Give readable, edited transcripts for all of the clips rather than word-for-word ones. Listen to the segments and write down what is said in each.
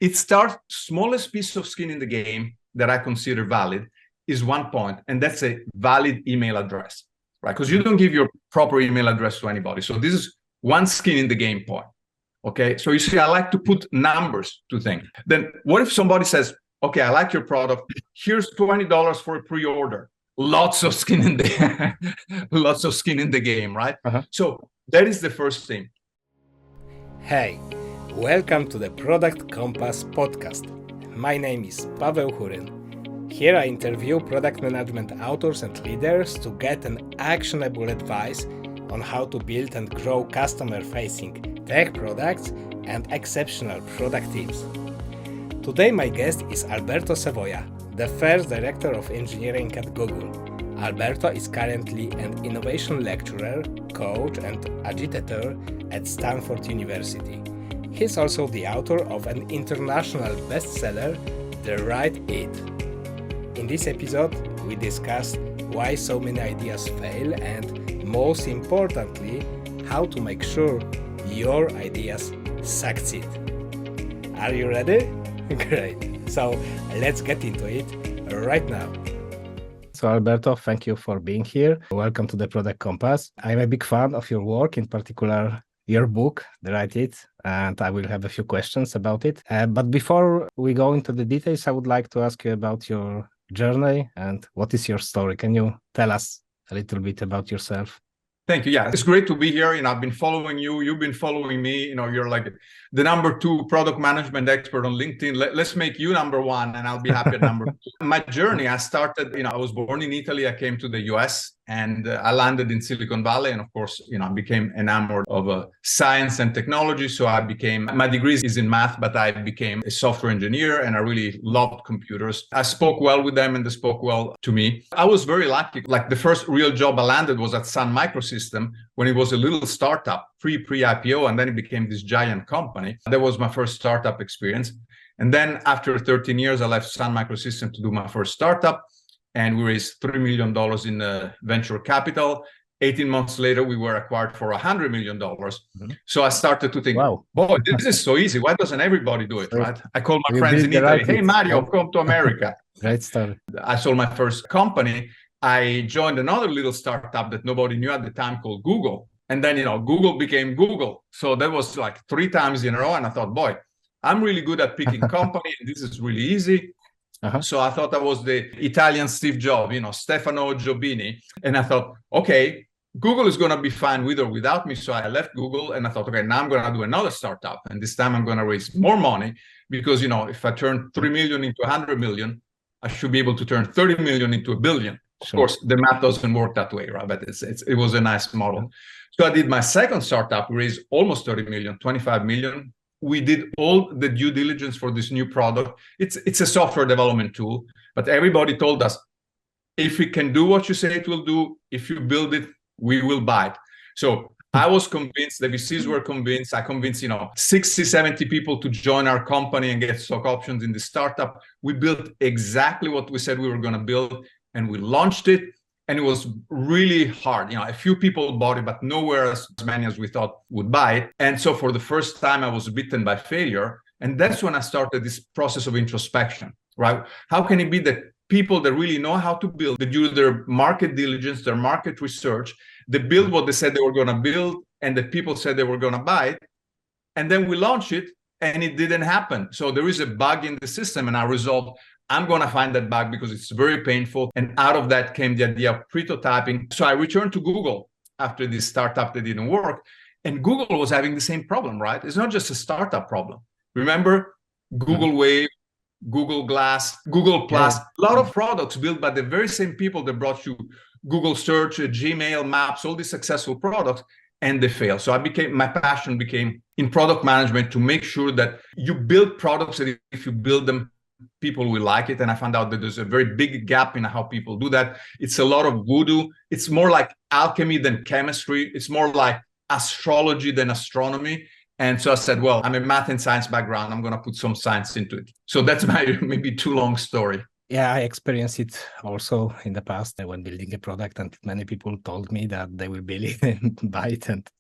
it starts, smallest piece of skin in the game that I consider valid is 1 point, and that's a valid email address, right? Because you don't give your proper email address to anybody. So this is one skin in the game point. Okay, so you see, I like to put numbers to things. Then what if somebody says, okay, I like your product, here's $20 for a pre-order. Lots of skin in the lots of skin in the game, right? So that is the first thing. Hey, welcome to the Product Compass podcast. My name is Paweł Churyn. Here I interview product management authors and leaders to get an actionable advice on how to build and grow customer-facing tech products and exceptional product teams. Today my guest is Alberto Savoia, the first director of engineering at Google. Alberto is currently an innovation lecturer, coach, and agitator at Stanford University. He's also the author of an international bestseller, The Right It. In this episode, we discuss why so many ideas fail and, most importantly, how to make sure your ideas succeed. Are you ready? Great. So let's get into it right now. So Alberto, thank you for being here. Welcome to the Product Compass. I'm a big fan of your work, in particular your book, The Right It, and I will have a few questions about it. But before we go into the details, I would like to ask you about your journey and what is your story. Can you tell us a little bit about yourself? Thank you. Yeah, it's great to be here. I've been following you. You've been following me. You're like the number 2 product management expert on LinkedIn. Let's make you number 1, and I'll be happy at number 2. My journey, I started, I was born in Italy. I came to the US and I landed in Silicon Valley. And of course, I became enamored of science and technology. So my degree is in math, but I became a software engineer and I really loved computers. I spoke well with them and they spoke well to me. I was very lucky. Like the first real job I landed was at Sun Microsystem when it was a little startup, pre-IPO, and then it became this giant company. That was my first startup experience. And then after 13 years, I left Sun Microsystem to do my first startup. And we raised $3 million in venture capital. 18 months later, we were acquired for $100 million. So I started to think, wow, boy, this is so easy. Why doesn't everybody do it, right? I called my friends in Italy. Hey, Mario, come to America. Great story. I sold my first company. I joined another little startup that nobody knew at the time called Google. And then, Google became Google. So that was like 3 times in a row. And I thought, boy, I'm really good at picking company. And this is really easy. So I thought I was the Italian Steve Jobs, Stefano Giobini. And I thought, okay, Google is going to be fine with or without me. So I left Google and I thought, okay, now I'm going to do another startup. And this time I'm going to raise more money because, if I turn 3 million into 100 million, I should be able to turn 30 million into a billion. Of course, the math doesn't work that way, right? But it was a nice model. So I did my second startup, raised almost 30 million, 25 million. We did all the due diligence for this new product. It's a software development tool, but everybody told us, if it can do what you say it will do, if you build it, we will buy it. So I was convinced, the VCs were convinced. I convinced, 60, 70 people to join our company and get stock options in the startup. We built exactly what we said we were going to build, and we launched it. And it was really hard. A few people bought it, but nowhere as many as we thought would buy it. And so for the first time, I was bitten by failure. And that's when I started this process of introspection, right? How can it be that people that really know how to build, they do their market diligence, their market research, they build what they said they were going to build, and the people said they were going to buy it. And then we launch it, and it didn't happen. So there is a bug in the system, and I resolved, I'm going to find that bug because it's very painful. And out of that came the idea of Pretotyping. So I returned to Google after this startup that didn't work. And Google was having the same problem, right? It's not just a startup problem. Remember Google Wave, Google Glass, Google Plus, a lot of products built by the very same people that brought you Google Search, Gmail, Maps, all these successful products, and they fail. So my passion became in product management to make sure that you build products that if you build them, people will like it. And I found out that there's a very big gap in how people do that. It's a lot of voodoo. It's more like alchemy than chemistry. It's more like astrology than astronomy. And so I said, well, I'm a math and science background. I'm going to put some science into it. So that's my maybe too long story. Yeah, I experienced it also in the past when building a product, and many people told me that they will build it and buy it, and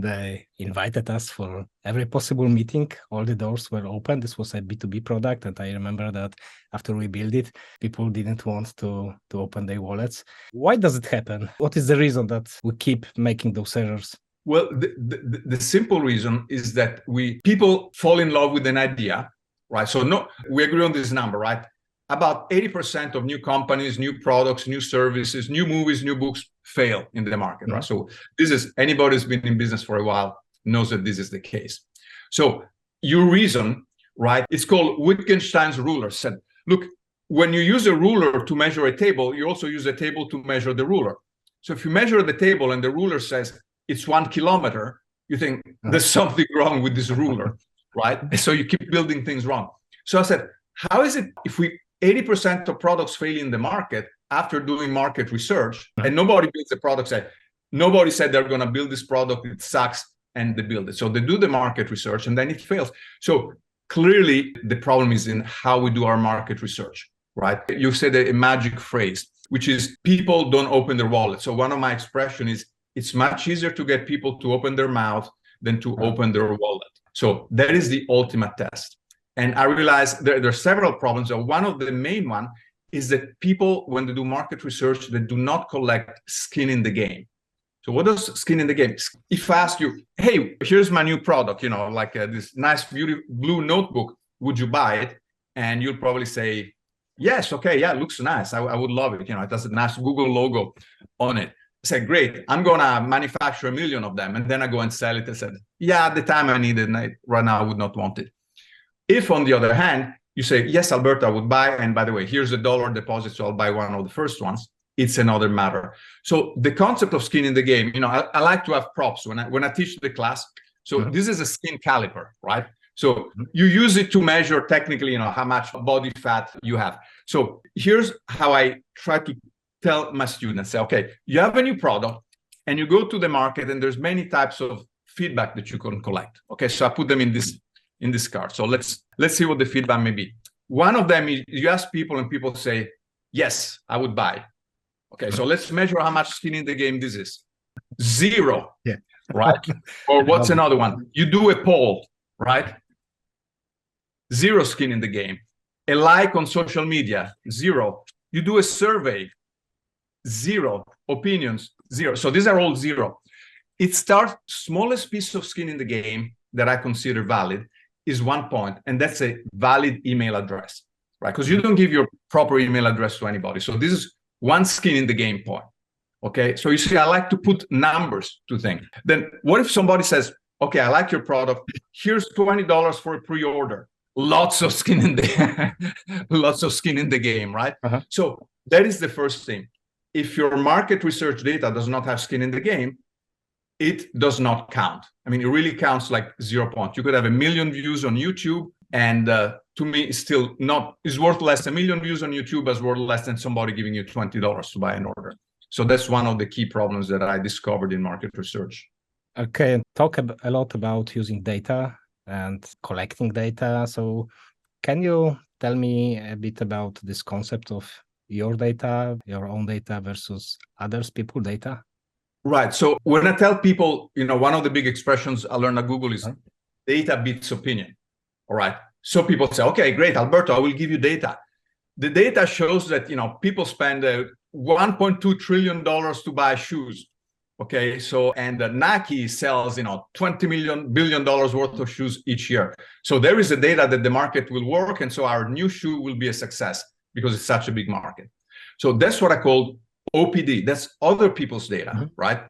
They invited us for every possible meeting. All the doors were open. This was a B2B product. And I remember that after we built it, people didn't want to open their wallets. Why does it happen? What is the reason that we keep making those errors? Well, the simple reason is that people fall in love with an idea, right? So we agree on this number, right? About 80% of new companies, new products, new services, new movies, new books fail in the market, right? So anybody who's been in business for a while knows that this is the case. So your reason, right? It's called Wittgenstein's ruler. Said, look, when you use a ruler to measure a table, you also use a table to measure the ruler. So if you measure the table and the ruler says it's 1 kilometer, you think there's something wrong with this ruler, right? So you keep building things wrong. So I said, how is it if 80% of products fail in the market after doing market research and nobody builds a product, nobody said they're going to build this product, it sucks, and they build it. So they do the market research and then it fails. So clearly the problem is in how we do our market research, right? You said a magic phrase, which is people don't open their wallet. So one of my expressions is, it's much easier to get people to open their mouth than to open their wallet. So that is the ultimate test. And I realized there are several problems. So one of the main one is that people, when they do market research, they do not collect skin in the game. So what does skin in the game? If I ask you, hey, here's my new product, like this nice beautiful blue notebook, would you buy it? And you'll probably say, yes, okay, yeah, it looks nice. I would love it. It has a nice Google logo on it. I said, great, I'm going to manufacture 1 million of them. And then I go and sell it. I said, yeah, at the time I need it. And right now I would not want it. If, on the other hand, you say, yes, Alberto, I would buy. And by the way, here's $1 deposit, so I'll buy one of the first ones. It's another matter. So the concept of skin in the game, I like to have props when I teach the class. So this is a skin caliper, right? So you use it to measure technically, how much body fat you have. So here's how I try to tell my students, say, okay, you have a new product and you go to the market and there's many types of feedback that you can collect. Okay, so I put them in this card. So let's see what the feedback may be. One of them is you ask people and people say, yes, I would buy. Okay, so let's measure how much skin in the game this is. 0, right? Or what's another one? You do a poll, right? 0 skin in the game. A like on social media, 0. You do a survey, 0. Opinions, 0. So these are all 0. It starts, smallest piece of skin in the game that I consider valid is 1 point, and that's a valid email address, right? Because you don't give your proper email address to anybody. So this is 1 skin in the game point, okay? So you see, I like to put numbers to things. Then what if somebody says, okay, I like your product, here's $20 for a pre-order. Lots of skin in the game, right? So that is the first thing. If your market research data does not have skin in the game, it does not count. I mean, it really counts like 0 points. You could have 1 million views on YouTube, and to me, it's worth less. 1 million views on YouTube is worth less than somebody giving you $20 to buy an order. So that's one of the key problems that I discovered in market research. Okay, talk a lot about using data and collecting data. So can you tell me a bit about this concept of your data, your own data versus others people's data? Right. So when I tell people, one of the big expressions I learned at Google is data beats opinion. All right. So people say, okay, great, Alberto, I will give you data. The data shows that, people spend $1.2 trillion to buy shoes. Okay. So, and Nike sells, $20 billion worth of shoes each year. So there is a data that the market will work. And so our new shoe will be a success because it's such a big market. So that's what I call OPD. That's other people's data, right?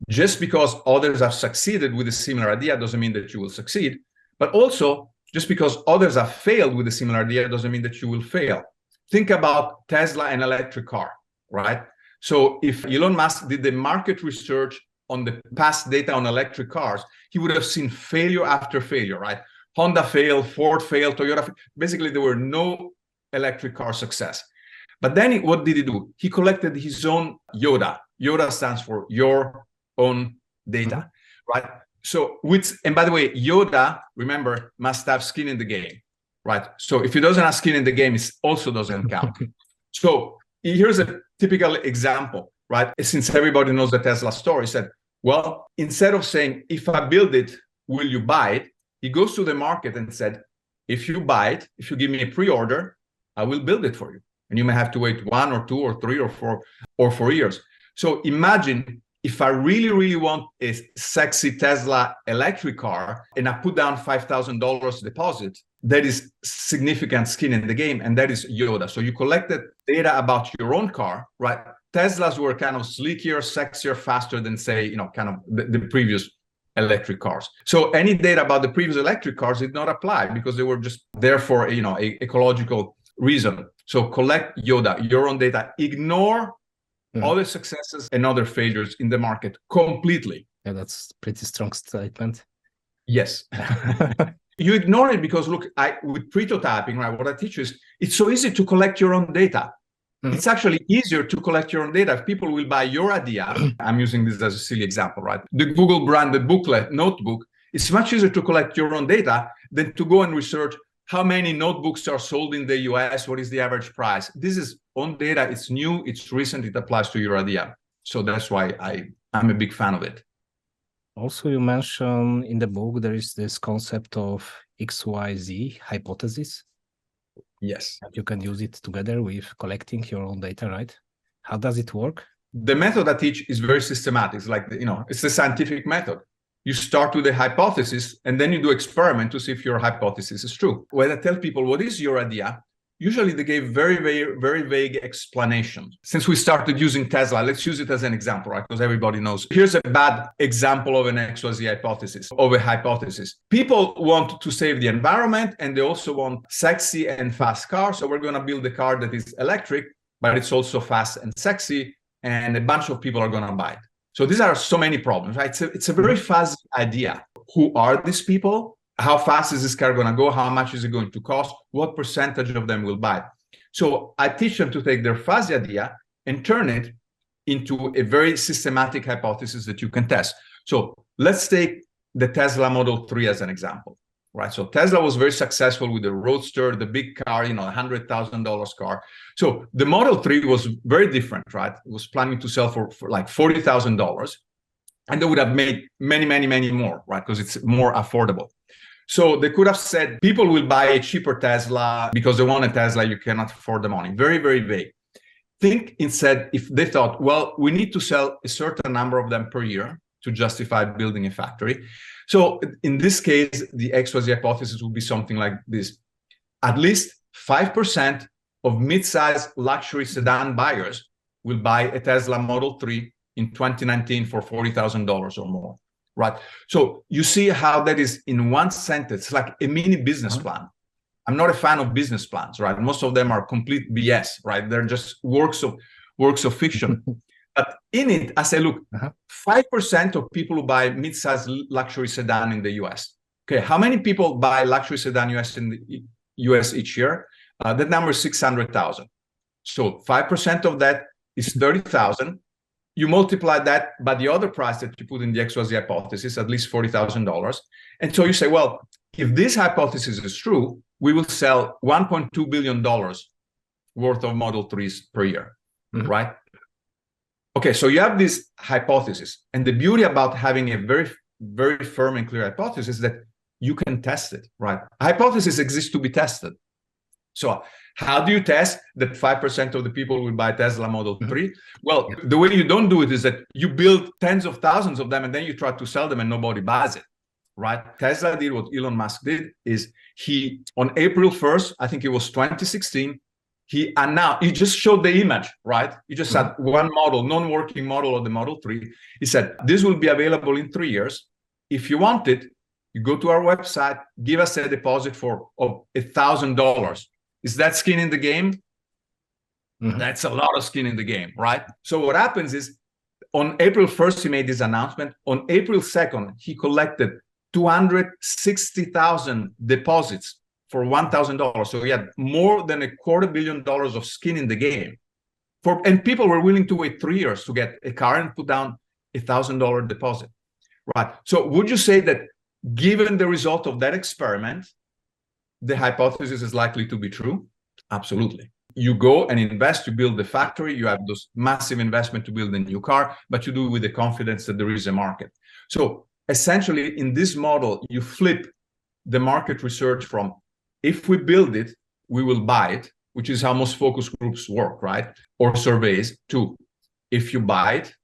Just because others have succeeded with a similar idea doesn't mean that you will succeed. But also, just because others have failed with a similar idea doesn't mean that you will fail. Think about Tesla and electric car, right? So if Elon Musk did the market research on the past data on electric cars, he would have seen failure after failure, right? Honda failed, Ford failed, Toyota failed. Basically, there were no electric car success. But then what did he do? He collected his own YODA. YODA stands for your own data, right? So and by the way, YODA, remember, must have skin in the game, right? So if it doesn't have skin in the game, it also doesn't count. So here's a typical example, right? Since everybody knows the Tesla story, said, Well, instead of saying, if I build it, will you buy it? He goes to the market and said, if you buy it, if you give me a pre-order, I will build it for you. And you may have to wait 1 or 2 or 3 or 4 or 4 years. So imagine if I really, really want a sexy Tesla electric car and I put down $5,000 deposit, that is significant skin in the game, and that is YODA. So you collected data about your own car, right? Teslas were kind of sleeker, sexier, faster than, say, kind of the previous electric cars. So any data about the previous electric cars did not apply because they were just there for, a ecological reason. So collect YODA, your own data, ignore all the successes and other failures in the market completely. Yeah, that's pretty strong statement. Yes. You ignore it because, look, with Pretotyping, right, what I teach is it's so easy to collect your own data. It's actually easier to collect your own data. If people will buy your idea, I'm using this as a silly example, right? The Google branded booklet, notebook, it's much easier to collect your own data than to go and research how many notebooks are sold in the US, what is the average price. This is own data, it's new, it's recent, it applies to your idea. So that's why I'm a big fan of it. Also, you mentioned in the book, there is this concept of XYZ hypothesis. Yes. And you can use it together with collecting your own data, right? How does it work? The method I teach is very systematic. It's like, it's the scientific method. You start with a hypothesis and then you do experiment to see if your hypothesis is true. When I tell people, what is your idea? Usually they give very, very, very vague explanations. Since we started using Tesla, let's use it as an example, right? Because everybody knows. Here's a bad example of an XYZ hypothesis, of a hypothesis. People want to save the environment and they also want sexy and fast cars. So we're going to build a car that is electric, but it's also fast and sexy, and a bunch of people are going to buy it. So these are so many problems, right? It's a very fuzzy idea. Who are these people? How fast is this car going to go? How much is it going to cost? What percentage of them will buy it? So I teach them to take their fuzzy idea and turn it into a very systematic hypothesis that you can test. So let's take the Tesla Model 3 as an example, right? So Tesla was very successful with the Roadster, the big car, $100,000 car. So the Model 3 was very different, right? It was planning to sell for like $40,000. And they would have made many, many, many more, right? Because it's more affordable. So they could have said, people will buy a cheaper Tesla because they want a Tesla, you cannot afford the money. Very, very vague. Think instead, if they thought, well, we need to sell a certain number of them per year to justify building a factory. So in this case, the XYZ hypothesis would be something like this. At least 5% of mid-size luxury sedan buyers will buy a Tesla Model 3 in 2019 for $40,000 or more. Right. So you see how that is in one sentence, like a mini business plan. I'm not a fan of business plans, right? Most of them are complete BS, right? They're just works of fiction. But in it, I say, look, 5% of people who buy mid-sized luxury sedan in the US. Okay, how many people buy luxury sedan in the US each year? That number is 600,000. So 5% of that is 30,000. You multiply that by the other price that you put in the XYZ hypothesis, at least $40,000. And so you say, well, if this hypothesis is true, we will sell $1.2 billion worth of Model 3s per year, right? Okay, so you have this hypothesis. And the beauty about having a very, very firm and clear hypothesis is that you can test it, right? A hypothesis exists to be tested. So how do you test that 5% of the people will buy Tesla Model 3? Well, the way you don't do it is that you build tens of thousands of them and then you try to sell them and nobody buys it, right? Tesla did what Elon Musk did is he, on April 1st, I think it was 2016, he announced, he just showed the image, right? He just had one model, non-working model of the Model 3. He said, this will be available in 3 years. If you want it, you go to our website, give us a deposit of $1,000. Is that skin in the game? That's a lot of skin in the game, right? So what happens is on April 1st, he made this announcement. On April 2nd, he collected 260,000 deposits for $1,000. So he had more than $250 million of skin in the game. And people were willing to wait 3 years to get a car and put down $1,000 deposit, right? So would you say that given the result of that experiment, the hypothesis is likely to be true? Absolutely. You go and invest, you build the factory, you have those massive investment to build a new car, but you do it with the confidence that there is a market. So essentially, in this model, you flip the market research from, if we build it, we will buy it, which is how most focus groups work, right? Or surveys, to, if you buy it,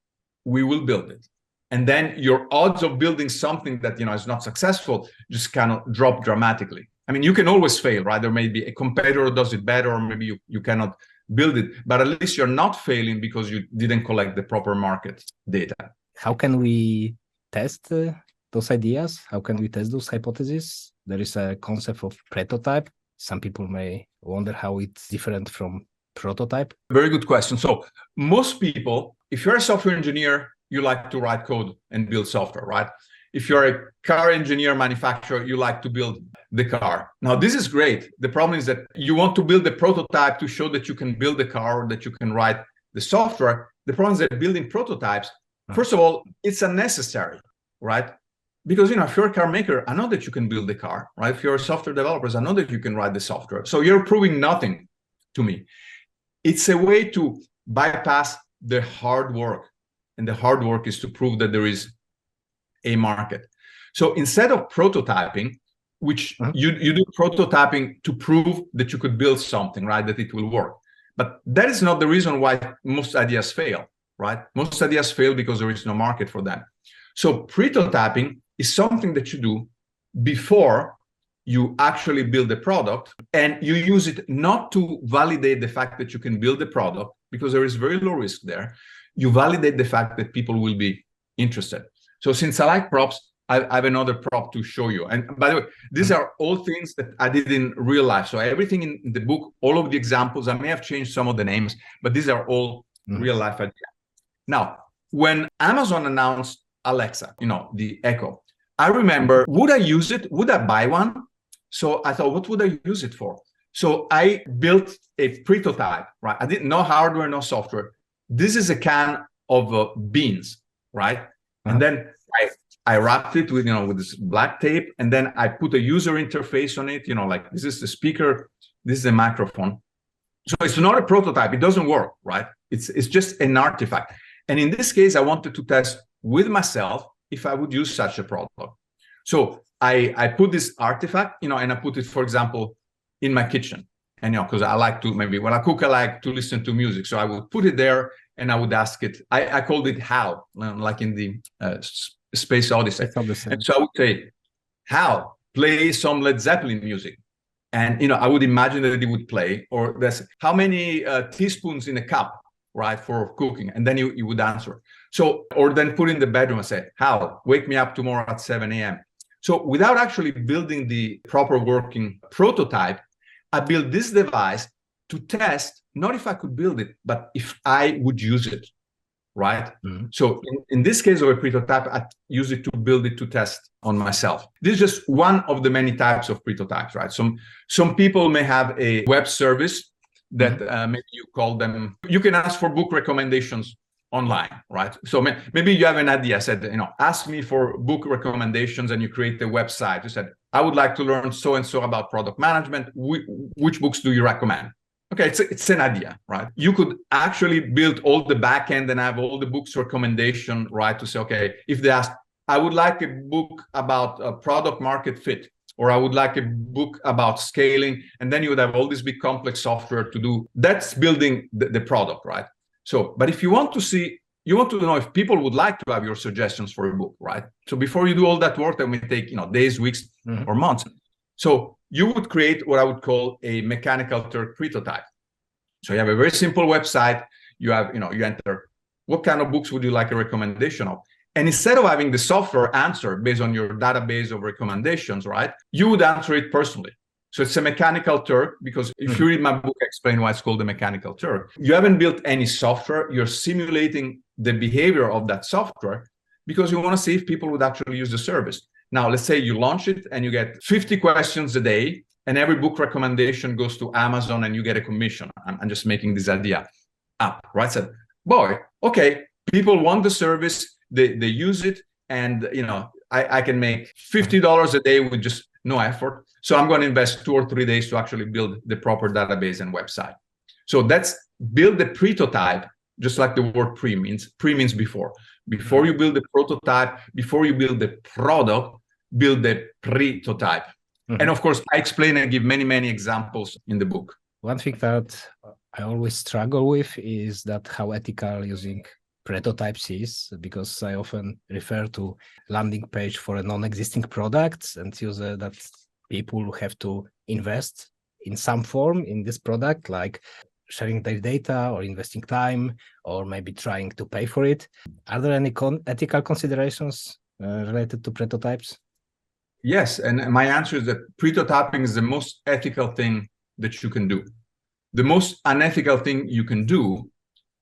we will build it. And then your odds of building something that, is not successful just kind of drop dramatically. I mean, you can always fail, right? There may be a competitor does it better, or maybe you cannot build it, but at least you're not failing because you didn't collect the proper market data. How can we test those ideas? How can we test those hypotheses? There is a concept of prototype. Some people may wonder how it's different from prototype. Very good question. So most people, if you're a software engineer, you like to write code and build software, right? If you're a car engineer manufacturer, you like to build the car. Now, this is great. The problem is that you want to build a prototype to show that you can build the car or that you can write the software. The problem is that building prototypes, first of all, it's unnecessary, right? Because, if you're a car maker, I know that you can build the car, right? If you're a software developer, I know that you can write the software. So you're proving nothing to me. It's a way to bypass the hard work. And the hard work is to prove that there is a market. So instead of prototyping, which you do prototyping to prove that you could build something, right? That it will work. But that is not the reason why most ideas fail, right? Most ideas fail because there is no market for them. So prototyping is something that you do before you actually build the product, and you use it not to validate the fact that you can build the product, because there is very low risk there. You validate the fact that people will be interested. So since I like props, I have another prop to show you. And by the way, these are all things that I did in real life. So everything in the book, all of the examples, I may have changed some of the names, but these are all real life ideas. Now, when Amazon announced Alexa, the Echo, I remember, would I use it? Would I buy one? So I thought, what would I use it for? So I built a prototype, right? I didn't know hardware, no software. This is a can of beans, right? And then I wrapped it with, with this black tape, and then I put a user interface on it, like this is the speaker, this is the microphone. So it's not a prototype, it doesn't work, right? It's just an artifact. And in this case, I wanted to test with myself if I would use such a product. So I put this artifact, and I put it, for example, in my kitchen. And, because I like to, maybe when I cook, I like to listen to music. So I would put it there and I would ask it, I called it HAL, like in the Space Odyssey. And so I would say, HAL, play some Led Zeppelin music. And, I would imagine that it would play, or there's how many teaspoons in a cup, right, for cooking. And then you would answer. So, or then put in the bedroom and say, HAL, wake me up tomorrow at 7 a.m. So without actually building the proper working prototype, I built this device to test, not if I could build it, but if I would use it, right? So in this case of a prototype, I use it to build it to test on myself. This is just one of the many types of prototypes, right? Some people may have a web service that maybe you call them, you can ask for book recommendations online, right? So maybe you have an idea, said, ask me for book recommendations, and you create a website. You said, I would like to learn so-and-so about product management. Which books do you recommend? Okay, it's an idea, right? You could actually build all the backend and have all the books recommendation, right? To say, okay, if they ask, I would like a book about product market fit, or I would like a book about scaling, and then you would have all this big complex software to do. That's building the product, right? So, but if you want to know if people would like to have your suggestions for a book, right? So before you do all that work, that may take, days, weeks, or months. So you would create what I would call a mechanical Turk prototype. So you have a very simple website. You have, you enter what kind of books would you like a recommendation of? And instead of having the software answer based on your database of recommendations, right? You would answer it personally. So it's a mechanical Turk, because if you read my book, I explain why it's called the mechanical Turk. You haven't built any software. You're simulating the behavior of that software because you want to see if people would actually use the service. Now, let's say you launch it and you get 50 questions a day, and every book recommendation goes to Amazon and you get a commission. I'm just making this idea up, right? So, boy, okay, people want the service, they use it, and I can make $50 a day with just no effort. So I'm going to invest 2 or 3 days to actually build the proper database and website. So that's build the prototype, just like the word pre means before. Before you build the prototype, before you build the product, build the prototype. And of course, I explain and give many, many examples in the book. One thing that I always struggle with is that how ethical using prototypes is, because I often refer to landing page for a non-existing product and use that people have to invest in some form in this product, like sharing their data or investing time or maybe trying to pay for it. Are there any ethical considerations related to prototypes? Yes, and my answer is that prototyping is the most ethical thing that you can do. The most unethical thing you can do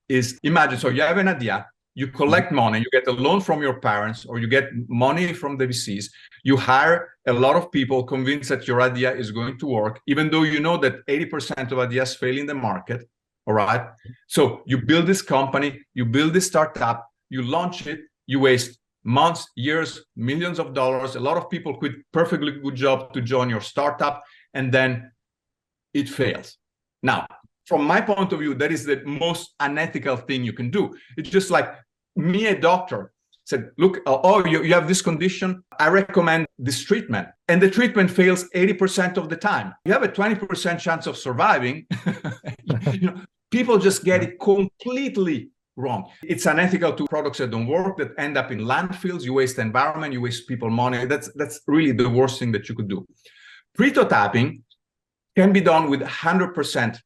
is imagine, so you have an idea, you collect money, you get a loan from your parents, or you get money from the VCs, you hire a lot of people convinced that your idea is going to work, even though you know that 80% of ideas fail in the market, all right? So you build this company, you build this startup, you launch it, you waste months, years, millions of dollars. A lot of people quit perfectly good job to join your startup, and then it fails. Now, from my point of view, that is the most unethical thing you can do. It's just like me, a doctor, said, look, you have this condition, I recommend this treatment. And the treatment fails 80% of the time. You have a 20% chance of surviving. People just get it completely wrong. It's unethical to products that don't work, that end up in landfills. You waste the environment, you waste people money. That's really the worst thing that you could do. Prototyping can be done with 100%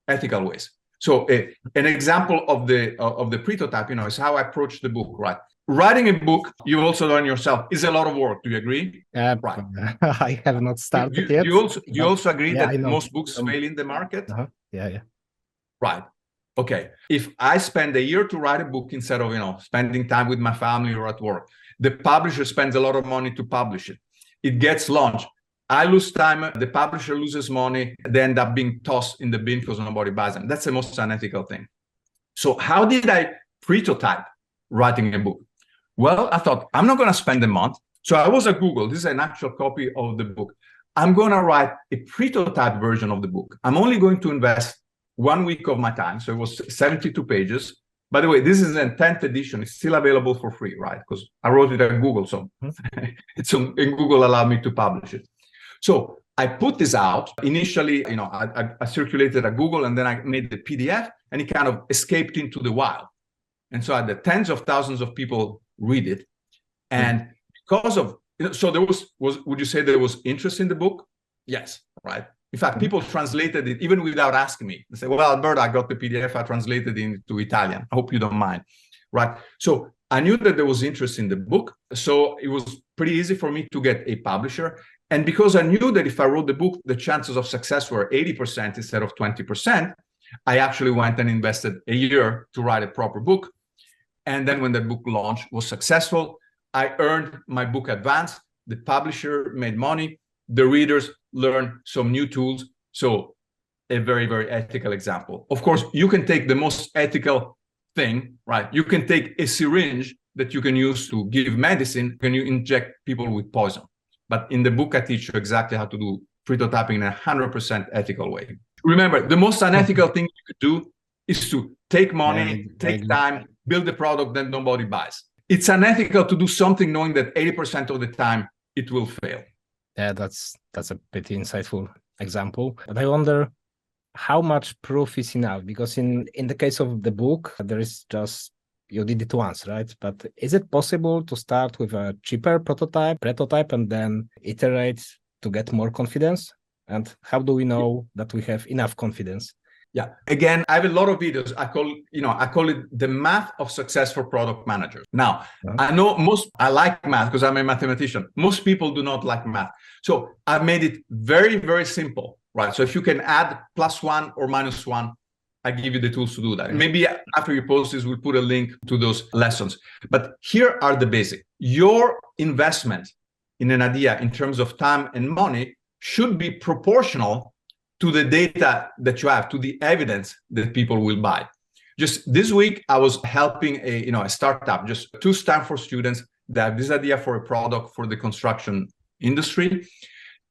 ethical ways. So an example of the prototype, is how I approach the book, right? Writing a book, you also learn yourself, is a lot of work. Do you agree? Right. I have not started yet. You also agree that most books fail in the market? Yeah. Right. Okay. If I spend a year to write a book instead of, spending time with my family or at work, the publisher spends a lot of money to publish it. It gets launched. I lose time, the publisher loses money, they end up being tossed in the bin because nobody buys them. That's the most unethical thing. So how did I prototype writing a book? Well, I thought, I'm not going to spend a month. So I was at Google. This is an actual copy of the book. I'm going to write a prototype version of the book. I'm only going to invest 1 week of my time. So it was 72 pages. By the way, this is a 10th edition. It's still available for free, right? Because I wrote it at Google. So and Google allowed me to publish it. So I put this out. Initially, I circulated at Google, and then I made the PDF, and it kind of escaped into the wild. And so I had tens of thousands of people read it. And because of, so there was, would you say there was interest in the book? Yes, right? In fact, people translated it even without asking me. They say, well, Alberto, I got the PDF, I translated it into Italian. I hope you don't mind, right? So I knew that there was interest in the book. So it was pretty easy for me to get a publisher. And because I knew that if I wrote the book, the chances of success were 80% instead of 20%, I actually went and invested a year to write a proper book. And then when the book launch was successful, I earned my book advance. The publisher made money. The readers learned some new tools. So a very, very ethical example. Of course, you can take the most ethical thing, right? You can take a syringe that you can use to give medicine. Can you inject people with poison? But in the book, I teach you exactly how to do prototyping in a 100% ethical way. Remember, the most unethical thing you could do is to take money, take time, build a product that nobody buys. It's unethical to do something knowing that 80% of the time it will fail. Yeah, that's a pretty insightful example. But I wonder how much proof is enough? Because in the case of the book, there is just, you did it once, right? But is it possible to start with a cheaper prototype, and then iterate to get more confidence? And how do we know that we have enough confidence? Yeah. Again, I have a lot of videos. I call it the math of success for product managers. Now, I know I like math because I'm a mathematician. Most people do not like math. So I've made it very, very simple, right? So if you can add +1 or -1, I give you the tools to do that. Maybe after you post this, we'll put a link to those lessons. But here are the basics. Your investment in an idea in terms of time and money should be proportional to the data that you have, to the evidence that people will buy. Just this week, I was helping a startup, just 2 Stanford students that have this idea for a product for the construction industry.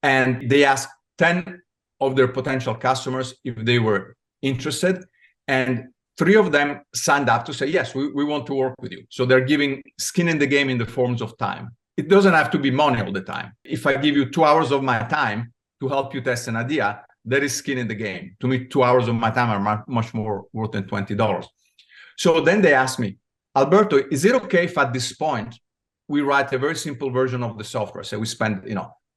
And they asked 10 of their potential customers if they were interested, and 3 of them signed up to say, yes, we want to work with you. So they're giving skin in the game in the forms of time. It doesn't have to be money all the time. If I give you 2 hours of my time to help you test an idea, that is skin in the game. To me, 2 hours of my time are much more worth than $20. So then they asked me, Alberto, is it okay if at this point we write a very simple version of the software? So we spend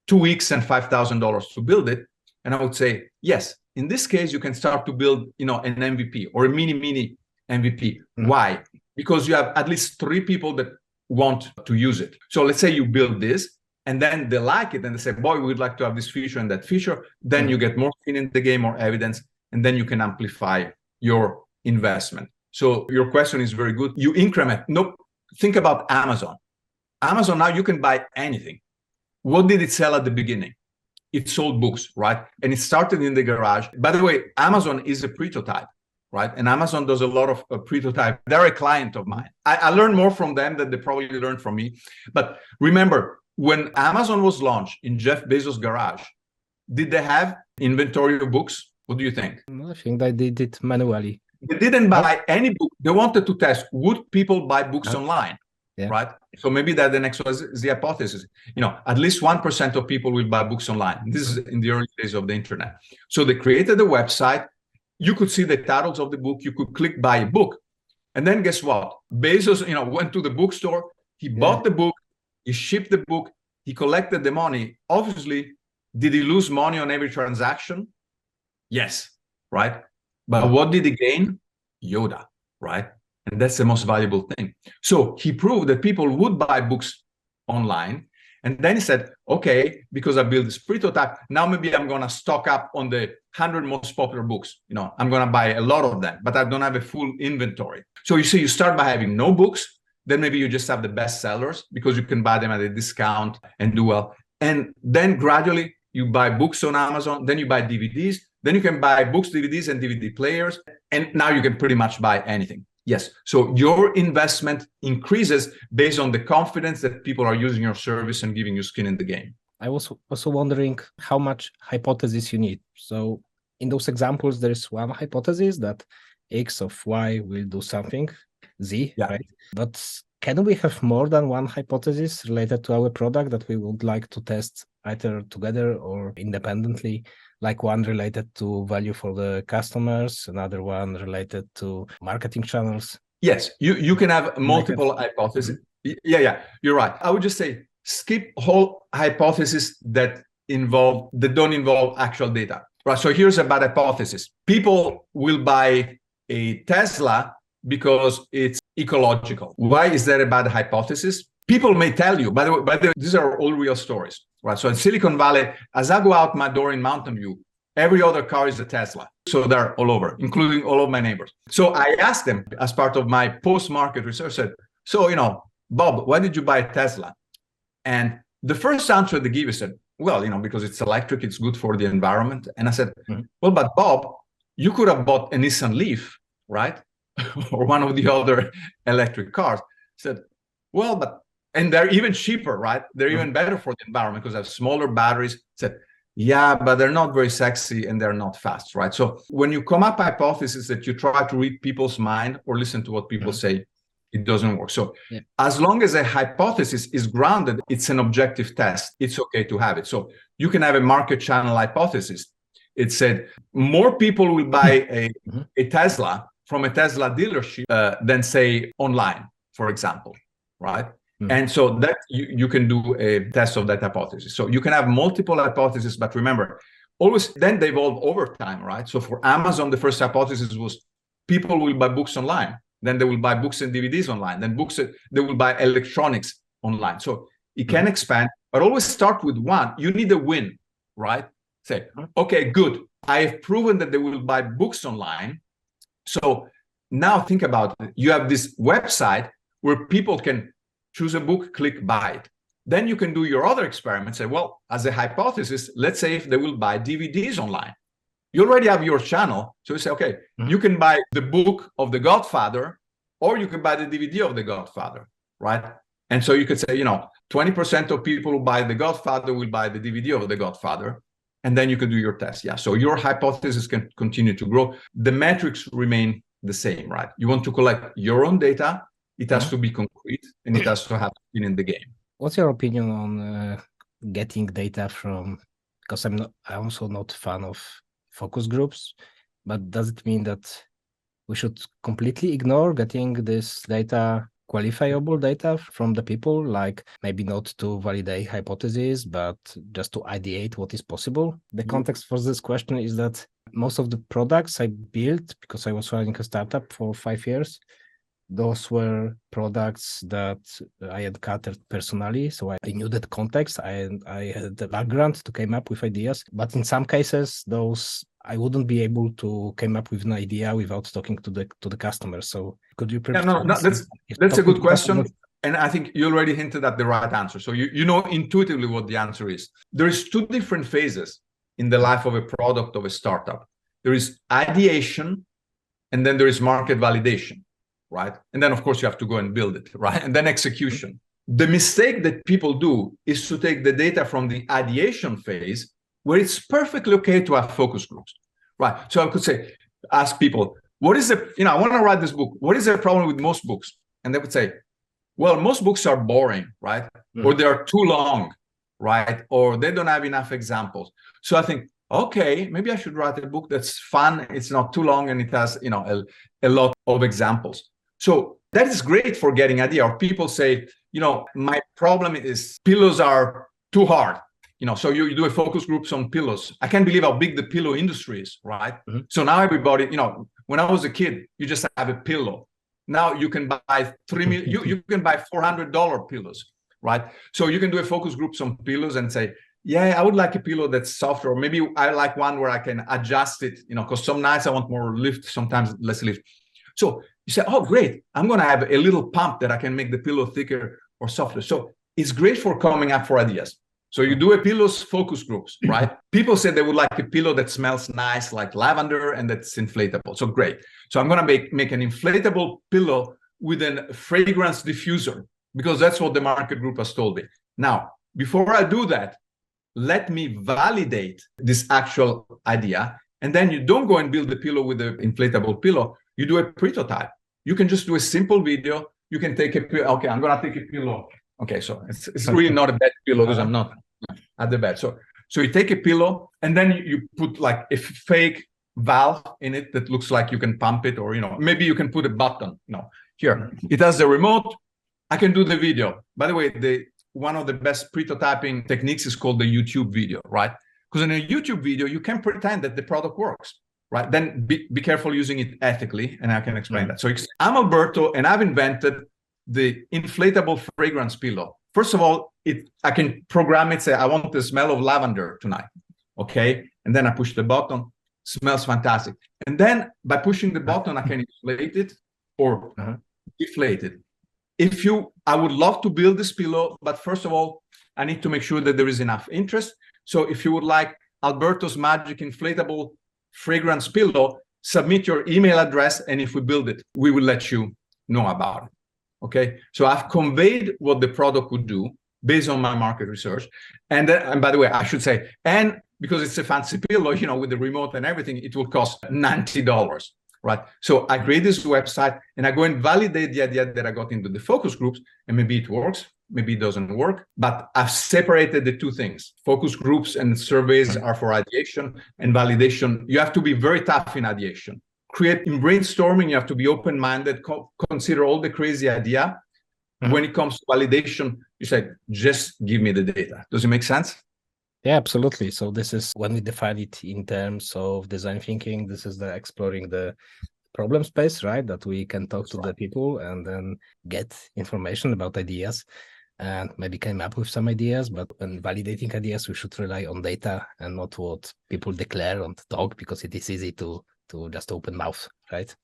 2 weeks and $5,000 to build it. And I would say, yes, in this case, you can start to build an MVP or a mini MVP. Why? Because you have at least 3 people that want to use it. So let's say you build this and then they like it and they say, boy, we'd like to have this feature and that feature. Then you get more skin in the game, more evidence, and then you can amplify your investment. So your question is very good. You increment. No, think about Amazon. Amazon now, you can buy anything. What did it sell at the beginning? It sold books, right? And it started in the garage. By the way, Amazon is a Pretotype, right? And Amazon does a lot of Pretotype. They're a client of mine. I learned more from them than they probably learned from me. But remember, when Amazon was launched in Jeff Bezos' garage, did they have inventory of books? What do you think? I think they did it manually. They didn't buy any book. They wanted to test, would people buy books online, right? So maybe that the next was the hypothesis. At least 1% of people will buy books online. This is in the early days of the internet. So they created a website. You could see the titles of the book. You could click buy a book. And then guess what? Bezos, went to the bookstore. He bought the book. He shipped the book. He collected the money. Obviously, did he lose money on every transaction? Yes, right? But what did he gain? YODA, right? And that's the most valuable thing. So he proved that people would buy books online. And then he said, okay, because I built this Pretotype, now maybe I'm going to stock up on the 100 most popular books. I'm going to buy a lot of them, but I don't have a full inventory. So you see, you start by having no books. Then maybe you just have the bestsellers because you can buy them at a discount and do well. And then gradually you buy books on Amazon. Then you buy DVDs. Then you can buy books, DVDs, and DVD players. And now you can pretty much buy anything. Yes. So your investment increases based on the confidence that people are using your service and giving you skin in the game. I was also wondering how much hypothesis you need. So in those examples, there's one hypothesis that X of Y will do something, Z, right? But can we have more than one hypothesis related to our product that we would like to test either together or independently? Like one related to value for the customers, another one related to marketing channels? Yes, you can have multiple hypotheses. Yeah, you're right. I would just say skip whole hypotheses that don't involve actual data. Right. So here's a bad hypothesis. People will buy a Tesla because it's ecological. Why is that a bad hypothesis? People may tell you, by the way, these are all real stories. Right. So in Silicon Valley, as I go out my door in Mountain View, every other car is a Tesla. So they're all over, including all of my neighbors. So I asked them as part of my post-market research, said, so, Bob, why did you buy a Tesla? And the first answer they gave said, well, because it's electric, it's good for the environment. And I said, well, but Bob, you could have bought a Nissan Leaf, right? Or one of the other electric cars. I said, well, and they're even cheaper, right? They're even better for the environment because they have smaller batteries. I said, yeah, but they're not very sexy and they're not fast, right? So when you come up with hypotheses that you try to read people's mind or listen to what people say, it doesn't work. So as long as a hypothesis is grounded, it's an objective test. It's okay to have it. So you can have a market channel hypothesis. It said more people will buy a Tesla from a Tesla dealership than say online, for example, right? And so that you can do a test of that hypothesis. So you can have multiple hypotheses, but remember, always then they evolve over time, right? So for Amazon, the first hypothesis was people will buy books online. Then they will buy books and DVDs online. Then they will buy electronics online. So it can expand, but always start with one. You need a win, right? Say, okay, good. I have proven that they will buy books online. So now think about it. You have this website where people can choose a book, click buy it. Then you can do your other experiment. Say, well, as a hypothesis, let's say if they will buy DVDs online. You already have your channel. So you say, okay, you can buy the book of The Godfather, or you can buy the DVD of The Godfather, right? And so you could say, 20% of people who buy The Godfather will buy the DVD of The Godfather. and then you can do your test. Yeah. So your hypothesis can continue to grow. The metrics remain the same, right? You want to collect your own data. It has to be concrete, and it has to have skin in the game. What's your opinion on getting data from? Because I'm also not a fan of focus groups, but does it mean that we should completely ignore getting this data, qualifiable data from the people, like maybe not to validate hypotheses, but just to ideate what is possible? The context for this question is that most of the products I built, because I was running a startup for 5 years, those were products that I had gathered personally. So I knew that context. I had the background to come up with ideas. But in some cases, those I wouldn't be able to come up with an idea without talking to the customer. So could you that's a good question. And I think you already hinted at the right answer. So you know intuitively what the answer is. There is 2 different phases in the life of a product of a startup. There is ideation, and then there is market validation. Right? And then, of course, you have to go and build it, right? And then execution. The mistake that people do is to take the data from the ideation phase, where it's perfectly okay to have focus groups, right? So I could say, ask people, what is the, I want to write this book. What is the problem with most books? And they would say, well, most books are boring, right? Or they are too long, right? Or they don't have enough examples. So I think, okay, maybe I should write a book that's fun. It's not too long, and it has, a lot of examples. So that is great for getting idea. Or people say, my problem is pillows are too hard. So you do a focus groups on pillows. I can't believe how big the pillow industry is, right? So now everybody, when I was a kid, you just have a pillow. Now you can buy you can buy $400 pillows, right? So you can do a focus groups on pillows and say, yeah, I would like a pillow that's softer, or maybe I like one where I can adjust it, because some nights I want more lift, sometimes less lift. So you say, oh, great, I'm going to have a little pump that I can make the pillow thicker or softer. So it's great for coming up for ideas. So you do a pillows focus groups, right? People say they would like a pillow that smells nice, like lavender, and that's inflatable. So great. So I'm going to make an inflatable pillow with a fragrance diffuser, because that's what the market group has told me. Now, before I do that, let me validate this actual idea. And then you don't go and build the pillow with the inflatable pillow. You do a prototype. You can just do a simple video. You can take a pillow. Okay, I'm going to take a pillow. Okay, so it's really not a bad pillow, because I'm not at the bed. So you take a pillow, and then you put like a fake valve in it that looks like you can pump it, or maybe you can put a button. Here it has the remote. I can do the video. By the way, one of the best prototyping techniques is called the YouTube video, right? Because in a YouTube video, you can pretend that the product works, right? Then be careful using it ethically, and I can explain that. So I'm Alberto, and I've invented the inflatable fragrance pillow. First of all, I can program it, say, I want the smell of lavender tonight, okay? And then I push the button, smells fantastic. And then by pushing the button, I can inflate it or deflate it. I would love to build this pillow, but first of all, I need to make sure that there is enough interest. So if you would like Alberto's Magic Inflatable Fragrance Pillow, submit your email address, and if we build it, we will let you know about it. Okay, so I've conveyed what the product would do based on my market research. And by the way, I should say, and because it's a fancy pillow, with the remote and everything, it will cost $90, right? So I create this website, and I go and validate the idea that I got into the focus groups, and maybe it works, maybe it doesn't work, but I've separated the 2 things. Focus groups and surveys are for ideation, and validation. You have to be very tough in ideation. In brainstorming, you have to be open-minded, consider all the crazy idea. When it comes to validation, you say, just give me the data. Does it make sense? Yeah, absolutely. So this is when we define it in terms of design thinking, this is the exploring the problem space, right? That we can talk to the people and then get information about ideas and maybe come up with some ideas. But when validating ideas, we should rely on data and not what people declare on the talk, because it is easy to just open mouth, right?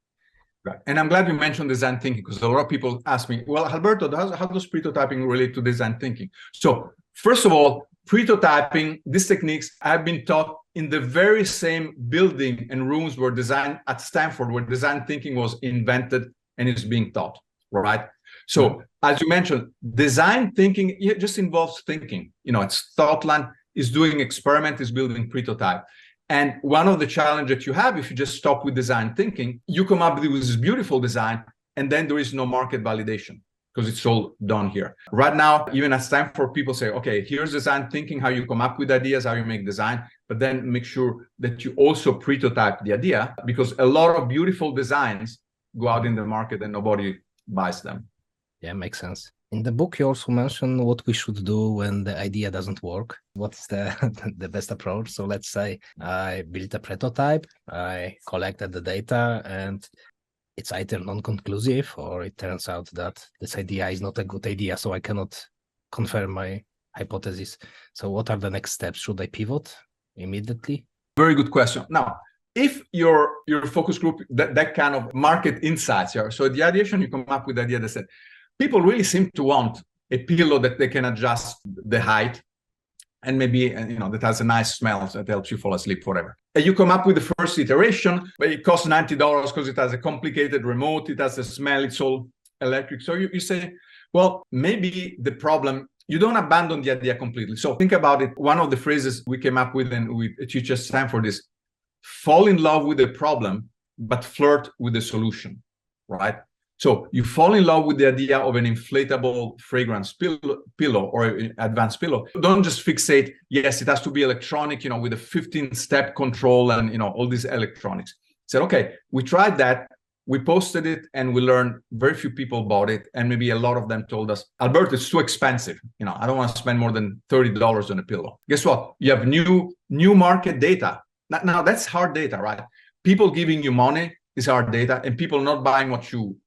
Right. And I'm glad you mentioned design thinking, because a lot of people ask me, well, Alberto, how does prototyping relate to design thinking? So first of all, prototyping, these techniques have been taught in the very same building and rooms where at Stanford, where design thinking was invented and is being taught, right? So as you mentioned, design thinking, it just involves thinking. It's thought line. is doing experiment, is building prototype. And one of the challenges that you have, if you just stop with design thinking, you come up with this beautiful design, and then there is no market validation because it's all done here. Right now, even at Stanford, people say, okay, here's design thinking, how you come up with ideas, how you make design, but then make sure that you also prototype the idea, because a lot of beautiful designs go out in the market and nobody buys them. Yeah, makes sense. In the book, you also mentioned what we should do when the idea doesn't work. What is the best approach? So let's say I built a prototype, I collected the data, and it's either non-conclusive or it turns out that this idea is not a good idea, so I cannot confirm my hypothesis. So what are the next steps? Should I pivot immediately? Very good question. Now, if your focus group, that kind of market insights, so at the ideation, you come up with the idea that said, people really seem to want a pillow that they can adjust the height and maybe, that has a nice smell that helps you fall asleep forever. And you come up with the first iteration, but it costs $90 because it has a complicated remote, it has a smell, it's all electric. So you say, well, maybe the problem, you don't abandon the idea completely. So think about it. One of the phrases we came up with and we teach at Stanford is fall in love with the problem, but flirt with the solution, right? So you fall in love with the idea of an inflatable fragrance pillow or an advanced pillow. Don't just fixate, yes, it has to be electronic, with a 15-step control and, all these electronics. Said, okay, we tried that, we posted it, and we learned very few people bought it. And maybe a lot of them told us, Alberto, it's too expensive. I don't want to spend more than $30 on a pillow. Guess what? You have new market data. Now that's hard data, right? People giving you money is hard data, and people not buying what you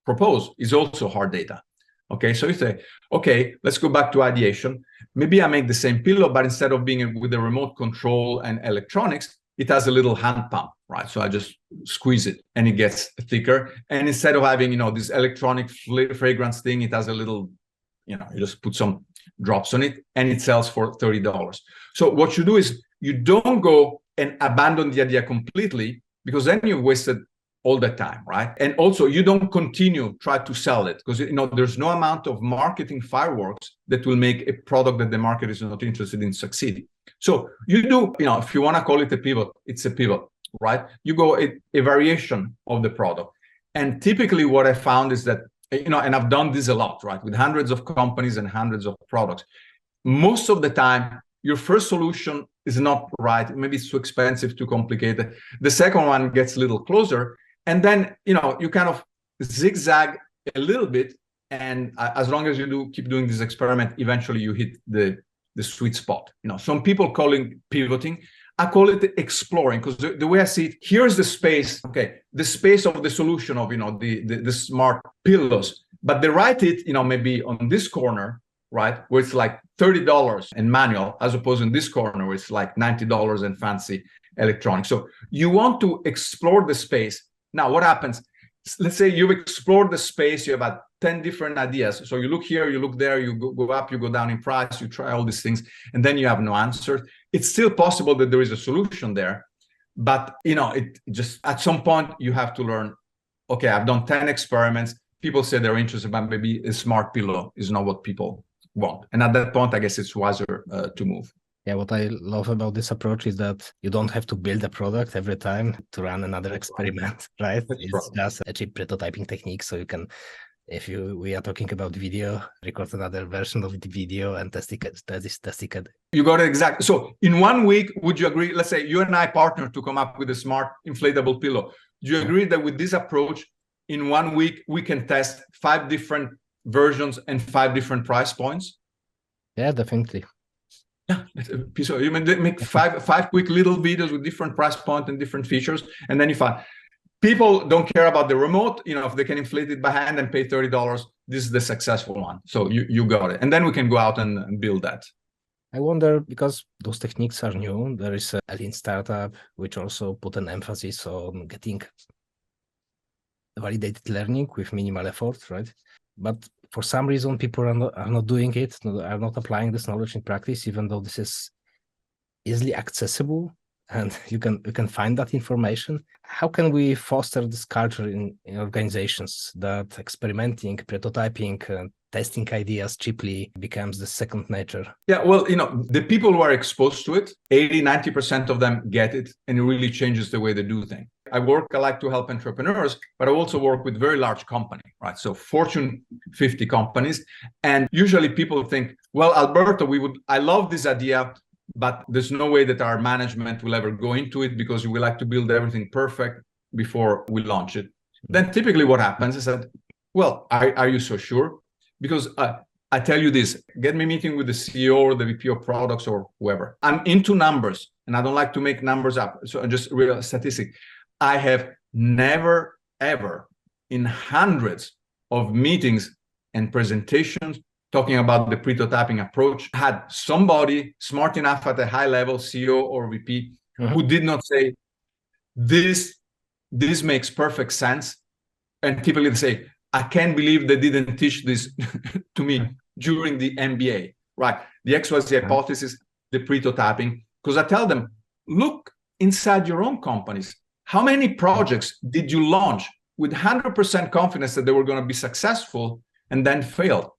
propose is also hard data. Okay, so you say, okay, let's go back to ideation. Maybe I make the same pillow, but instead of being with the remote control and electronics, it has a little hand pump, right? So I just squeeze it and it gets thicker. And instead of having, this electronic fragrance thing, it has a little, you just put some drops on it and it sells for $30. So what you do is you don't go and abandon the idea completely, because then you've wasted all the time, right? And also you don't try to sell it, because there's no amount of marketing fireworks that will make a product that the market is not interested in succeeding. So you do, if you want to call it a pivot, it's a pivot, right? You go a variation of the product. And typically what I found is that, and I've done this a lot, right? With hundreds of companies and hundreds of products. Most of the time, your first solution is not right. Maybe it's too expensive, too complicated. The second one gets a little closer. And then, you kind of zigzag a little bit. And as long as you keep doing this experiment, eventually you hit the sweet spot. Some people call it pivoting. I call it exploring, because the way I see it, here's the space, okay, the space of the solution of, the smart pillows. But they write it, maybe on this corner, right, where it's like $30 and manual, as opposed in this corner where it's like $90 and fancy electronic. So you want to explore the space. Now, what happens? Let's say you've explored the space, you have had 10 different ideas. So you look here, you look there, you go up, you go down in price, you try all these things, and then you have no answers. It's still possible that there is a solution there. But, it just at some point you have to learn, okay, I've done 10 experiments. People say they're interested, but maybe a smart pillow is not what people want. And at that point, I guess it's wiser to move. Yeah, what I love about this approach is that you don't have to build a product every time to run another experiment, right? It's just a cheap prototyping technique. So you can, we are talking about video, record another version of the video and test it. You got it exactly. So in 1 week, would you agree? Let's say you and I partner to come up with a smart inflatable pillow. Do you agree that with this approach, in 1 week, we can test 5 different versions and 5 different price points? Yeah, definitely. Yeah, so you make five quick little videos with different price point and different features, and then you find people don't care about the remote. If they can inflate it by hand and pay $30, this is the successful one. So you got it, and then we can go out and build that. I wonder, because those techniques are new, there is a lean startup which also put an emphasis on getting validated learning with minimal effort, right? But for some reason, people are not doing it, are not applying this knowledge in practice, even though this is easily accessible and you can find that information. How can we foster this culture in organizations that experimenting, prototyping, testing ideas cheaply becomes the second nature? Yeah, well, the people who are exposed to it, 80-90% of them get it, and it really changes the way they do things. I like to help entrepreneurs, but I also work with very large companies, right? So Fortune 50 companies. And usually people think, well, Alberto, I love this idea, but there's no way that our management will ever go into it because we like to build everything perfect before we launch it. Then typically what happens is that, well, are you so sure? Because I tell you this, get me meeting with the CEO or the VP of products or whoever. I'm into numbers and I don't like to make numbers up. So just real statistic. I have never, ever in hundreds of meetings and presentations talking about the prototyping approach, had somebody smart enough at a high level, CEO or VP, who did not say, this makes perfect sense. And typically they say, I can't believe they didn't teach this to me during the MBA, right? The XYZ hypothesis, the prototyping, because I tell them, look inside your own companies. How many projects did you launch with 100% confidence that they were going to be successful and then failed?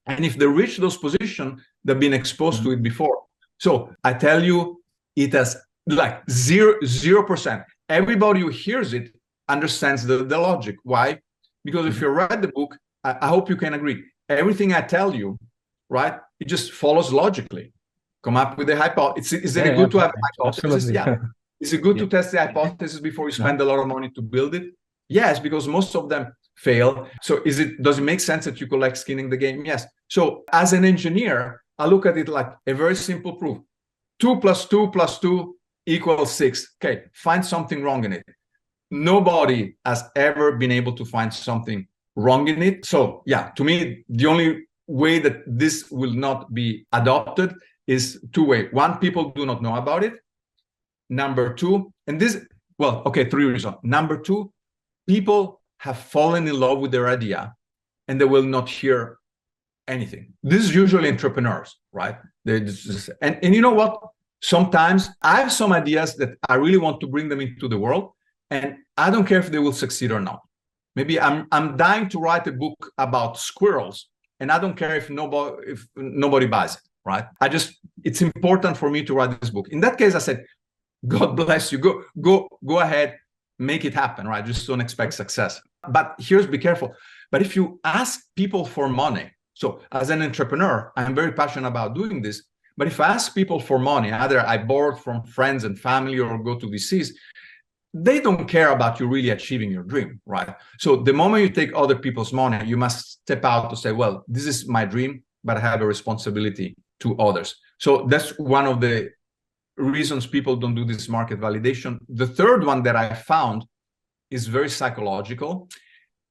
And if they reach those positions, they've been exposed to it before. So I tell you, it has like 0%. Everybody who hears it understands the logic. Why? Because if you read the book, I hope you can agree. Everything I tell you, right, it just follows logically. Come up with a hypothesis. Is it good to have a hypothesis? Absolutely. Yeah. Is it good to test the hypothesis before you spend a lot of money to build it? Yes, because most of them fail. So does it make sense that you collect skin in the game? Yes. So as an engineer, I look at it like a very simple proof. 2 + 2 + 2 = 6. Okay, find something wrong in it. Nobody has ever been able to find something wrong in it. So yeah, to me, the only way that this will not be adopted is two ways. One, people do not know about it. Number two, three reasons. Number two, people have fallen in love with their idea and they will not hear anything. This is usually entrepreneurs, right? And you know what? Sometimes I have some ideas that I really want to bring them into the world, and I don't care if they will succeed or not. Maybe I'm dying to write a book about squirrels, and I don't care if nobody buys it, right? It's important for me to write this book. In that case, I said, God bless you. Go ahead, make it happen, right? Just don't expect success. But be careful. But if you ask people for money, so as an entrepreneur, I'm very passionate about doing this. But if I ask people for money, either I borrow from friends and family or go to VCs, they don't care about you really achieving your dream, right? So the moment you take other people's money, you must step out to say, well, this is my dream, but I have a responsibility to others. So that's one of the reasons people don't do this market validation. The third one that I found is very psychological,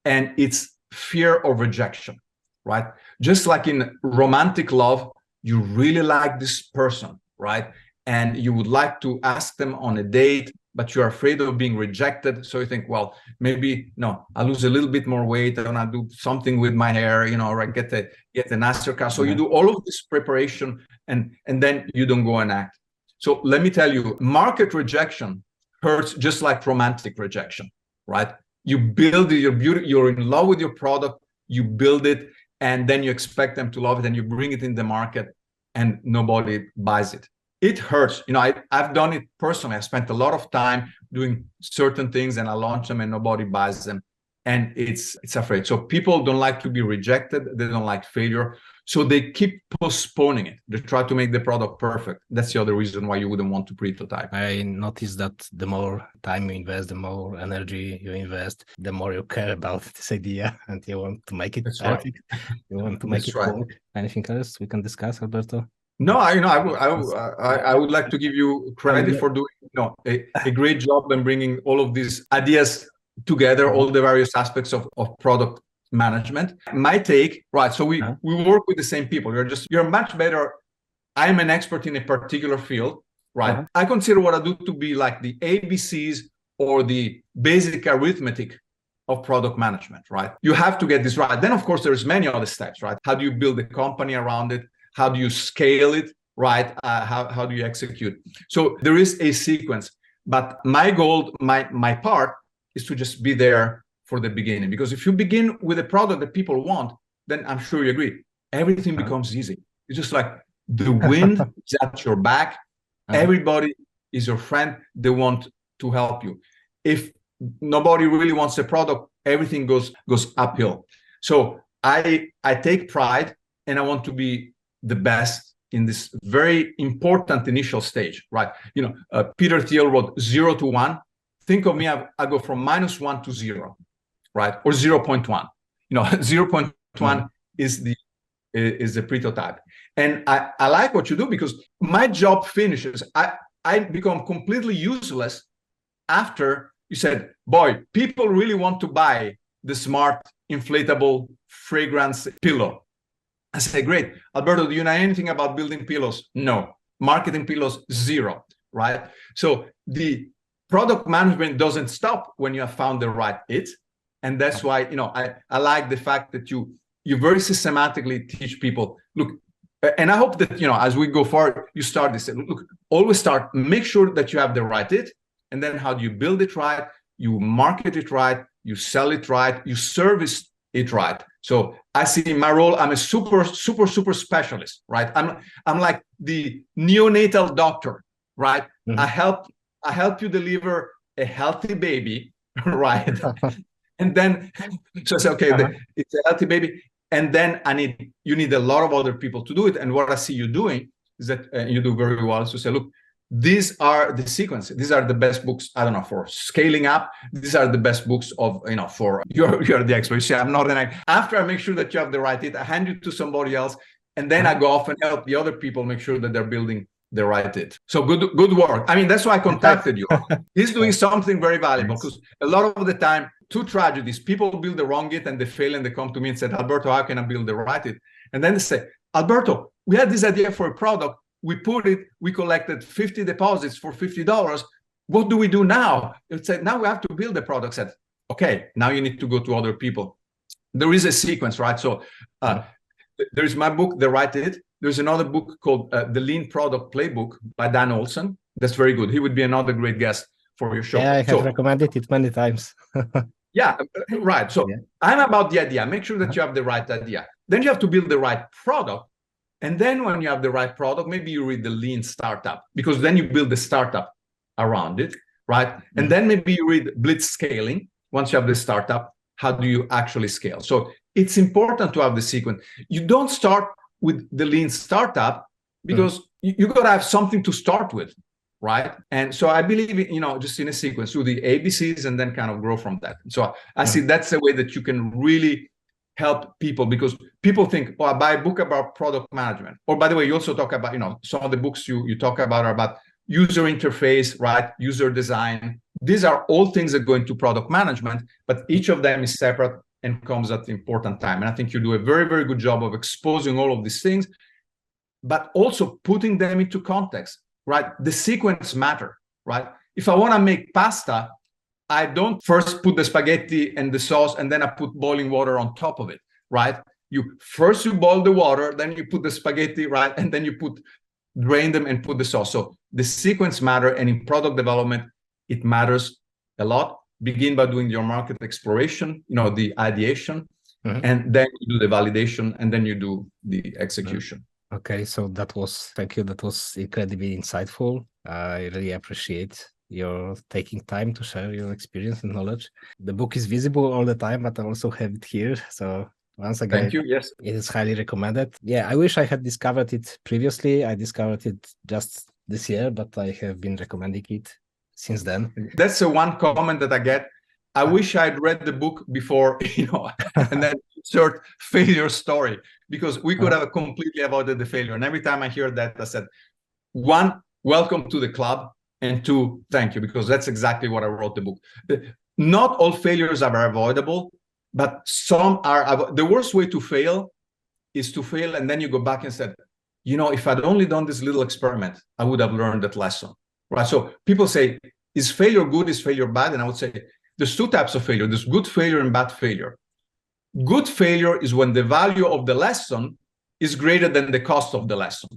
and it's fear of rejection, right? Just like in romantic love, you really like this person, right? And you would like to ask them on a date, but you're afraid of being rejected. So you think, well, maybe, no, I lose a little bit more weight. I want to do something with my hair, or I get a nicer car. So you do all of this preparation and then you don't go and act. So let me tell you, market rejection hurts just like romantic rejection, right? You build your beauty, you're in love with your product, you build it, and then you expect them to love it, and you bring it in the market and nobody buys it. It hurts. I've done it personally. I spent a lot of time doing certain things and I launch them and nobody buys them. And it's afraid. So people don't like to be rejected. They don't like failure. So they keep postponing it. They try to make the product perfect. That's the other reason why you wouldn't want to prototype. I noticed that the more time you invest, the more energy you invest, the more you care about this idea and you want to make it perfect. Right. You want to make it work. Anything else we can discuss, Alberto? No, I would like to give you credit for doing a great job in bringing all of these ideas together, all the various aspects of product management. My take, right? So we work with the same people. You're much better. I'm an expert in a particular field, right? I consider what I do to be like the ABCs or the basic arithmetic of product management, right? You have to get this right. Then, of course, there's many other steps, right? How do you build a company around it? How do you scale it, right? How do you execute? So there is a sequence, but my goal, my part is to just be there for the beginning. Because if you begin with a product that people want, then I'm sure you agree, everything becomes easy. It's just like the wind is at your back. Everybody is your friend. They want to help you. If nobody really wants a product, everything goes uphill. So I take pride, and I want to be the best in this very important initial stage, right? Peter Thiel wrote 0 to 1. Think of me, I go from -1 to 0, right? Or 0.1. 0.1 is the prototype. And I like what you do, because my job finishes. I become completely useless after you said, boy, people really want to buy the smart inflatable fragrance pillow. I say, great. Alberto, do you know anything about building pillows? No. Marketing pillows? Zero, right? So the product management doesn't stop when you have found the right it. And that's why, I like the fact that you very systematically teach people, look, and I hope that, as we go forward, you start this. Look, always start, make sure that you have the right it. And then how do you build it right? You market it right. You sell it right. You service it right. So I see in my role, I'm a super specialist, right? I'm like the neonatal doctor, right? I help you deliver a healthy baby, right? And then, so I say, okay, it's a healthy baby. And then you need a lot of other people to do it. And what I see you doing is that you do very well. So say, look, these are the sequences. These are the best books, I don't know, for scaling up. These are the best books of, for you're the expert. You say, I'm not after I make sure that you have the right it, I hand you to somebody else. And then I go off and help the other people make sure that they're building the right it. So good work. I mean, that's why I contacted you. He's doing something very valuable, because a lot of the time, 2 tragedies, people build the wrong it and they fail, and they come to me and said, Alberto, how can I build the right it? And then they say, Alberto, we had this idea for a product. We collected 50 deposits for $50. What do we do now? It said, now we have to build the product. Said, okay, now you need to go to other people. There is a sequence, right? So there's my book, The Right It. There's another book called The Lean Product Playbook by Dan Olson. That's very good. He would be another great guest for your show. Yeah, I have recommended it many times. Yeah, right. So I'm about the idea. Make sure that you have the right idea. Then you have to build the right product. And then when you have the right product, maybe you read the Lean Startup, because then you build the startup around it, right? And then maybe you read Blitz Scaling. Once you have the startup, how do you actually scale? So it's important to have the sequence. You don't start with the Lean Startup, because you got to have something to start with, right? And so I believe, just in a sequence, do the ABCs and then kind of grow from that. So I see that's the way that you can really help people, because people think, oh, I buy a book about product management. Or by the way, you also talk about, some of the books you talk about are about user interface, right? User design. These are all things that go into product management, but each of them is separate and comes at the important time. And I think you do a very, very good job of exposing all of these things, but also putting them into context, right? The sequence matter, right? If I want to make pasta, I don't first put the spaghetti and the sauce, and then I put boiling water on top of it, right? You boil the water, then you put the spaghetti, right? And then you drain them and put the sauce. So the sequence matter, and in product development, it matters a lot. Begin by doing your market exploration, the ideation, and then you do the validation, and then you do the execution. Okay, so thank you. That was incredibly insightful. I really appreciate your taking time to share your experience and knowledge. The book is visible all the time, but I also have it here. So once again, thank you. Yes, it is highly recommended. Yeah, I wish I had discovered it previously. I discovered it just this year, but I have been recommending it since then. That's the one comment that I get. I wish I'd read the book before, and then insert failure story, because we could have completely avoided the failure. And every time I hear that, I said, 1, welcome to the club. And 2, thank you, because that's exactly what I wrote the book. Not all failures are avoidable, but some are. The worst way to fail is to fail, and then you go back and said, if I'd only done this little experiment, I would have learned that lesson, right? So people say, is failure good? Is failure bad? And I would say, there's 2 types of failure. There's good failure and bad failure. Good failure is when the value of the lesson is greater than the cost of the lesson,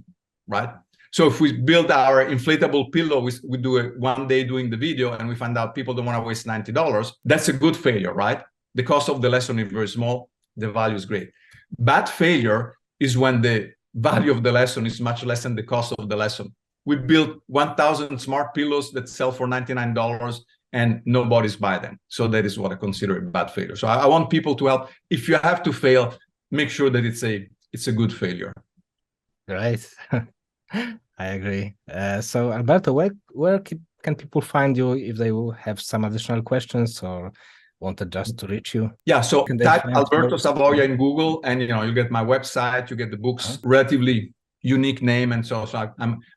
right? So if we build our inflatable pillow, we do it one day doing the video, and we find out people don't want to waste $90. That's a good failure, right? The cost of the lesson is very small. The value is great. Bad failure is when the value of the lesson is much less than the cost of the lesson. We built 1,000 smart pillows that sell for $99 and nobody's buy them. So that is what I consider a bad failure. So I want people to help. If you have to fail, make sure that it's a good failure. Right. I agree. So Alberto, where can people find you if they will have some additional questions or wanted just to reach you? Yeah, so type Alberto Savoia in Google and you get my website, you get the books, relatively unique name, and so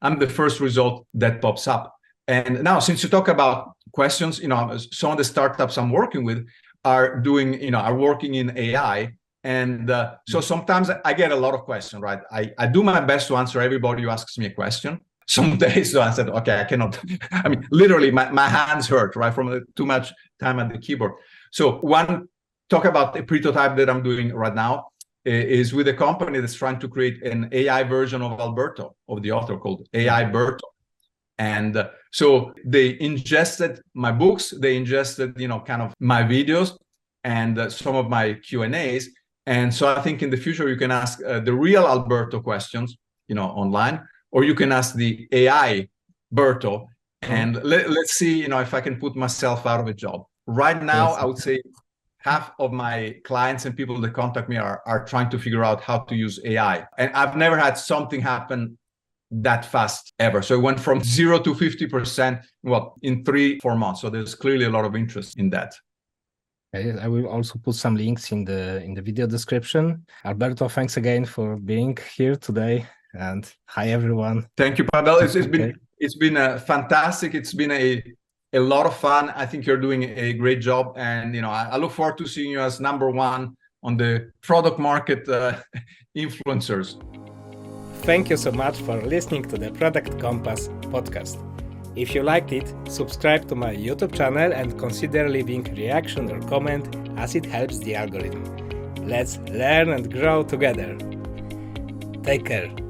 I'm the first result that pops up. And now, since you talk about questions, some of the startups I'm working with are working in AI. And so sometimes I get a lot of questions, right? I do my best to answer everybody who asks me a question. Some days, so I said, okay, I cannot. I mean, literally, my hands hurt, right, from too much time at the keyboard. So talk about a prototype that I'm doing right now is with a company that's trying to create an AI version of Alberto, of the author, called AI Berto. And so they ingested my books, they ingested, kind of my videos and some of my Q&As. And so I think in the future, you can ask the real Alberto questions, online, or you can ask the AI Berto. And let's see, if I can put myself out of a job. Right now, I would say half of my clients and people that contact me are trying to figure out how to use AI. And I've never had something happen that fast ever. So it went from 0 to 50%, in 3-4 months. So there's clearly a lot of interest in that. I will also put some links in the video description. Alberto, thanks again for being here today. And hi, everyone. Thank you, Pavel. It's been fantastic. It's been a lot of fun. I think you're doing a great job. And, I look forward to seeing you as #1 on the product market influencers. Thank you so much for listening to the Product Compass podcast. If you liked it, subscribe to my YouTube channel and consider leaving a reaction or comment, as it helps the algorithm. Let's learn and grow together. Take care.